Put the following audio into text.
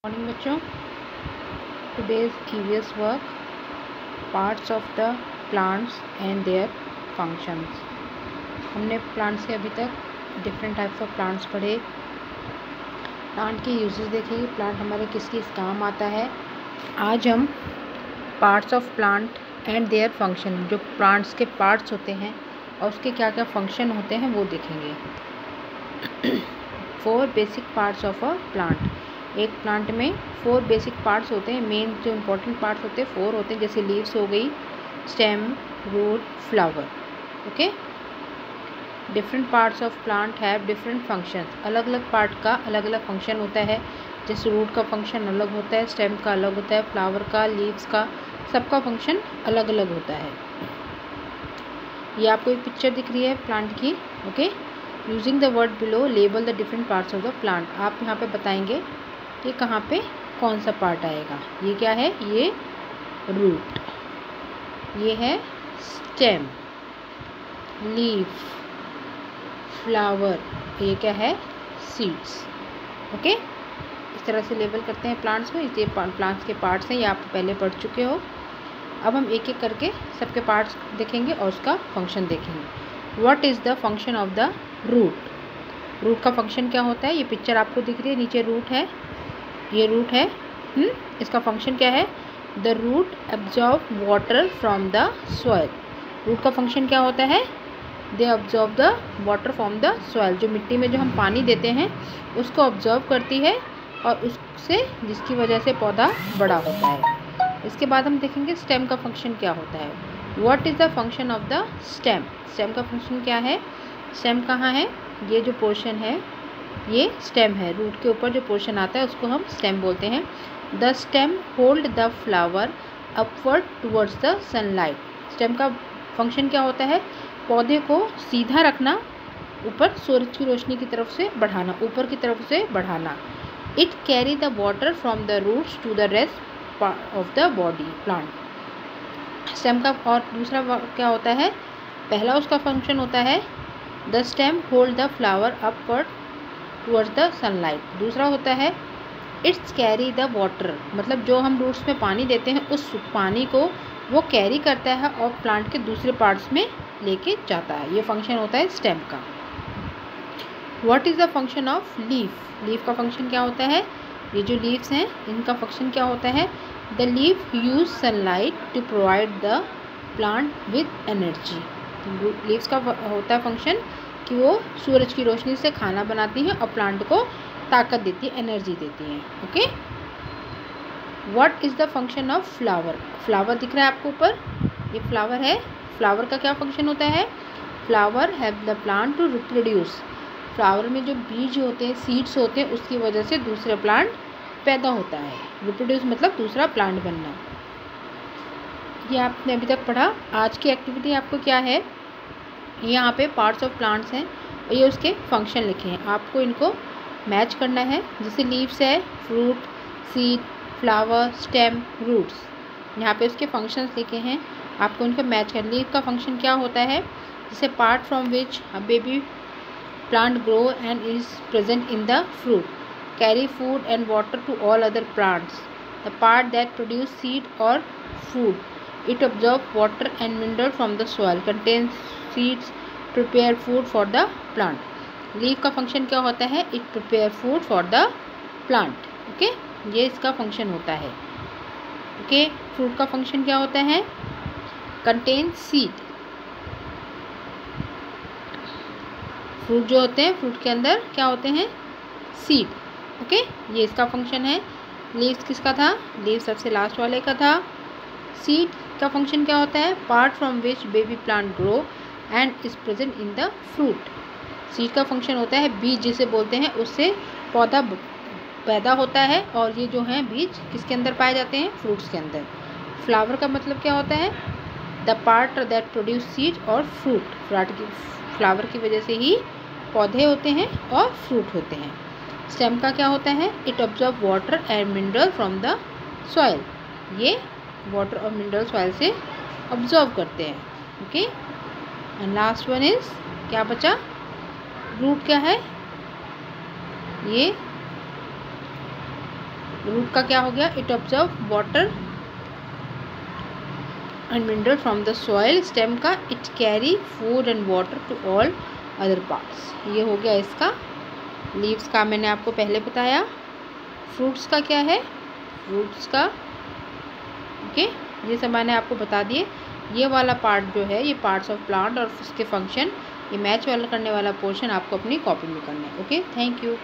Morning बच्चों, today's EVS work parts of the plants and their functions. हमने plants के अभी तक डिफरेंट टाइप्स ऑफ प्लांट्स पढ़े, प्लांट के यूजेस देखे, प्लांट हमारे किस किस काम आता है। आज हम parts of plant and their function, जो प्लांट्स के पार्ट्स होते हैं और उसके क्या क्या फंक्शन होते हैं वो देखेंगे। 4 basic parts of a plant. एक प्लांट में 4 बेसिक पार्ट्स होते हैं, मेन जो इम्पोर्टेंट पार्ट्स होते हैं 4 होते हैं, जैसे लीव्स हो गई, stem, root, flower. Okay, different parts of plant have different functions. अलग अलग पार्ट का अलग अलग फंक्शन होता है। जैसे रूट का फंक्शन अलग होता है, स्टेम का अलग होता है, फ्लावर का, लीव्स का, सबका फंक्शन अलग अलग होता है। ये आपको एक पिक्चर दिख रही है प्लांट की। Okay, using the word below label the different parts of the plant. आप यहाँ पे बताएंगे कि कहाँ पे कौन सा पार्ट आएगा। ये क्या है? ये रूट, ये है स्टेम, लीफ, फ्लावर, ये क्या है? सीड्स। ओके, इस तरह से लेबल करते हैं प्लांट्स में। ये प्लांट्स के पार्ट्स हैं, ये आप पहले पढ़ चुके हो। अब हम एक एक करके सबके पार्ट्स देखेंगे और उसका फंक्शन देखेंगे। What is the function of the root? Root का फंक्शन क्या होता है? ये पिक्चर आपको दिख रही है, नीचे रूट है, ये रूट है। इसका फंक्शन क्या है? The root absorb water from the soil. Root का फंक्शन क्या होता है? They absorb the water from the soil. जो मिट्टी में जो हम पानी देते हैं उसको ऑब्जॉर्ब करती है और उससे जिसकी वजह से पौधा बड़ा होता है। इसके बाद हम देखेंगे स्टेम का फंक्शन क्या होता है। What is the function of the stem? Stem का फंक्शन क्या है? स्टेम कहाँ है? ये जो पोर्शन है ये स्टेम है। रूट के ऊपर जो पोर्शन आता है उसको हम स्टेम बोलते हैं। The stem hold the flower upward towards the sunlight. Stem का फंक्शन क्या होता है? पौधे को सीधा रखना, ऊपर सूरज की रोशनी की तरफ से बढ़ाना, ऊपर की तरफ से बढ़ाना। It carry the water from the roots to the rest of the body plant. Stem का और दूसरा क्या होता है? पहला उसका फंक्शन होता है the stem hold the flower upward towards the sunlight. दूसरा होता है इट्स कैरी द वाटर, मतलब जो हम रूट्स में पानी देते हैं उस पानी को वो कैरी करता है और प्लांट के दूसरे पार्ट्स में लेके जाता है। ये फंक्शन होता है स्टेम का। What is the function of leaf? Leaf का फंक्शन क्या होता है? ये जो लीव्स हैं इनका फंक्शन क्या होता है? The leaf use sunlight to provide the plant with energy. Leaves का होता है फंक्शन कि वो सूरज की रोशनी से खाना बनाती हैं और प्लांट को ताकत देती है, एनर्जी देती हैं। Okay, what is the function of flower? Flower दिख रहा है आपको ऊपर, ये फ्लावर है। फ्लावर का क्या फंक्शन होता है? Flower have the plant to reproduce. Flower में जो बीज होते हैं, सीड्स होते हैं, उसकी वजह से दूसरा प्लांट पैदा होता है। रिप्रोड्यूस मतलब दूसरा प्लांट बनना। ये आपने अभी तक पढ़ा। आज की एक्टिविटी आपको क्या है? यहाँ पे पार्ट्स ऑफ प्लांट्स हैं और ये उसके फंक्शन लिखे हैं, आपको इनको मैच करना है। जैसे लीव्स है, fruit, seed, flower, stem, roots, यहाँ पे उसके फंक्शंस लिखे हैं, आपको इनको मैच करना। लीव का फंक्शन क्या होता है? जैसे part from which a baby plant grow and is present in the fruit, carry food and water to all other plants. The part that produce seed और food, it absorb water and mineral from the soil, contains seeds, prepare food for the plant. Leaf का function क्या होता है? it prepare food for the plant. Okay, ये इसका function होता है। Okay, fruit का फंक्शन क्या होता है? contains seed। फ्रूट जो होते हैं, फ्रूट के अंदर क्या होते हैं? सीड। ओके, ये इसका फंक्शन है। लीव्स किसका था? लीव सबसे लास्ट वाले का था। सीड का फंक्शन क्या होता है? Part from which baby plant grow and is present in the fruit. Seed का फंक्शन होता है बीज जिसे बोलते हैं, उससे पौधा पैदा होता है और ये जो हैं बीज किसके अंदर पाए जाते हैं? फ्रूट्स के अंदर। फ्लावर का मतलब क्या होता है? The part that produce seed और फ्रूट। फ्लावर की वजह से ही पौधे होते हैं और फ्रूट होते हैं। स्टेम का क्या होता है? It absorb water and mineral from the soil. ये वाटर और मिनरल सॉइल से ऑब्जॉर्व करते हैं। Okay, and last one is क्या बचा? रूट क्या है? ये रूट का क्या हो गया, it observe water and mineral from the soil. Stem का it carry food and water to all other parts. ये हो गया इसका। लीव्स का मैंने आपको पहले बताया। फ्रूट्स का क्या है, फ्रूट्स का ओके ये सब मैंने आपको बता दिए। ये वाला पार्ट जो है ये पार्ट्स ऑफ प्लांट और उसके फंक्शन, ये मैच वाला करने वाला पोर्शन आपको अपनी कॉपी में करना है। Okay, thank you.